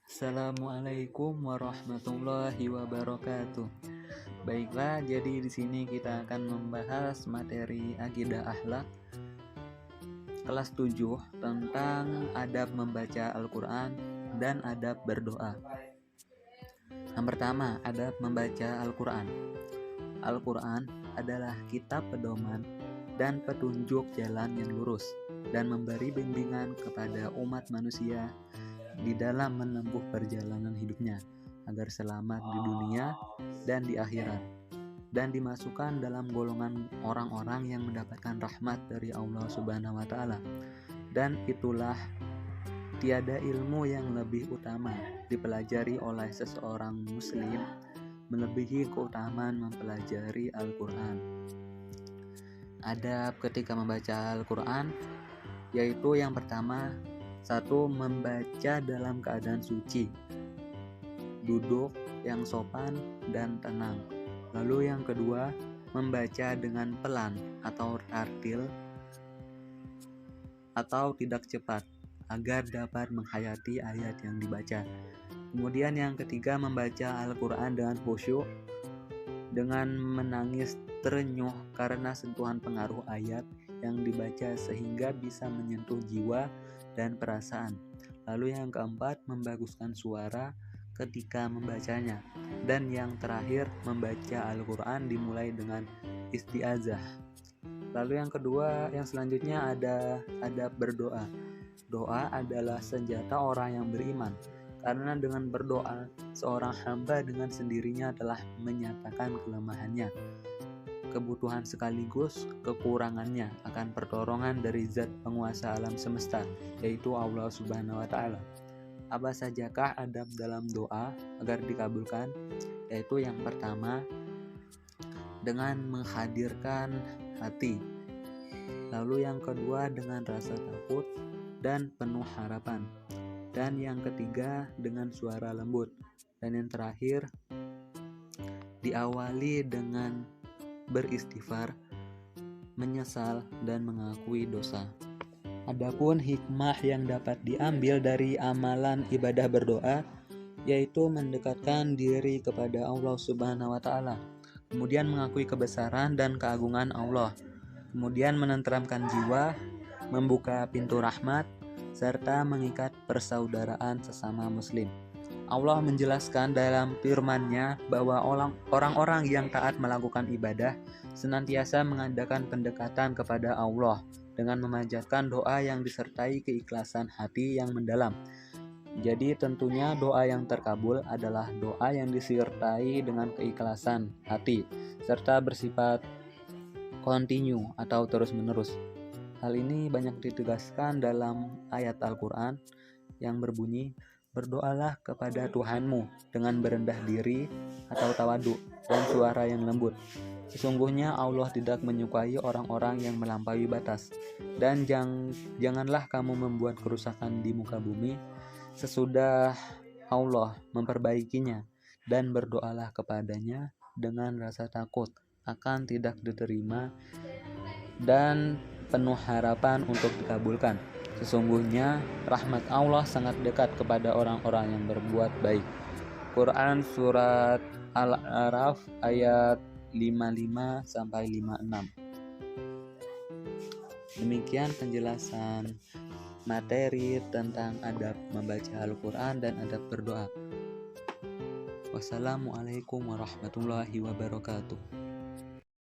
Assalamualaikum warahmatullahi wabarakatuh. Baiklah, jadi di sini kita akan membahas materi akidah akhlak kelas 7 tentang adab membaca Al-Qur'an dan adab berdoa. Yang pertama, adab membaca Al-Qur'an. Al-Qur'an adalah kitab pedoman dan petunjuk jalan yang lurus dan memberi bimbingan kepada umat manusia di dalam menempuh perjalanan hidupnya agar selamat di dunia dan di akhirat, dan dimasukkan dalam golongan orang-orang yang mendapatkan rahmat dari Allah Subhanahu wa Ta'ala. Dan itulah tiada ilmu yang lebih utama dipelajari oleh seseorang muslim melebihi keutamaan mempelajari Al-Quran. Adab ketika membaca Al-Quran yaitu yang pertama, 1. Membaca dalam keadaan suci, duduk yang sopan dan tenang. Lalu yang kedua, membaca dengan pelan atau tartil atau tidak cepat agar dapat menghayati ayat yang dibaca. Kemudian yang ketiga, membaca Al-Quran dengan khusyuk, dengan menangis terenyuh karena sentuhan pengaruh ayat yang dibaca sehingga bisa menyentuh jiwa dan perasaan. Lalu yang keempat, membaguskan suara ketika membacanya. Dan yang terakhir, membaca Al-Quran dimulai dengan isti'azah. Lalu yang selanjutnya ada adab berdoa. Doa adalah senjata orang yang beriman, karena dengan berdoa, seorang hamba dengan sendirinya telah menyatakan kelemahannya, kebutuhan sekaligus kekurangannya akan pertolongan dari zat penguasa alam semesta, yaitu Allah Subhanahu wa Ta'ala. Apa sajakah adab dalam doa agar dikabulkan? Yaitu yang pertama, dengan menghadirkan hati. Lalu yang kedua, dengan rasa takut dan penuh harapan. Dan yang ketiga, dengan suara lembut. Dan yang terakhir, diawali dengan beristighfar, menyesal, dan mengakui dosa. Adapun hikmah yang dapat diambil dari amalan ibadah berdoa yaitu mendekatkan diri kepada Allah Subhanahu wa Ta'ala, kemudian mengakui kebesaran dan keagungan Allah, kemudian menenteramkan jiwa, membuka pintu rahmat, serta mengikat persaudaraan sesama muslim. Allah menjelaskan dalam firman-Nya bahwa orang-orang yang taat melakukan ibadah senantiasa mengadakan pendekatan kepada Allah dengan memanjatkan doa yang disertai keikhlasan hati yang mendalam. Jadi tentunya doa yang terkabul adalah doa yang disertai dengan keikhlasan hati serta bersifat kontinu atau terus-menerus. Hal ini banyak ditegaskan dalam ayat Al-Quran yang berbunyi, berdoalah kepada Tuhanmu dengan berendah diri atau tawadu dan suara yang lembut. Sesungguhnya Allah tidak menyukai orang-orang yang melampaui batas. Dan janganlah kamu membuat kerusakan di muka bumi sesudah Allah memperbaikinya, dan berdoalah kepadanya dengan rasa takut akan tidak diterima dan penuh harapan untuk dikabulkan. Sesungguhnya rahmat Allah sangat dekat kepada orang-orang yang berbuat baik. Quran surat Al-A'raf ayat 55 sampai 56. Demikian penjelasan materi tentang adab membaca Al-Quran dan adab berdoa. Wassalamualaikum warahmatullahi wabarakatuh.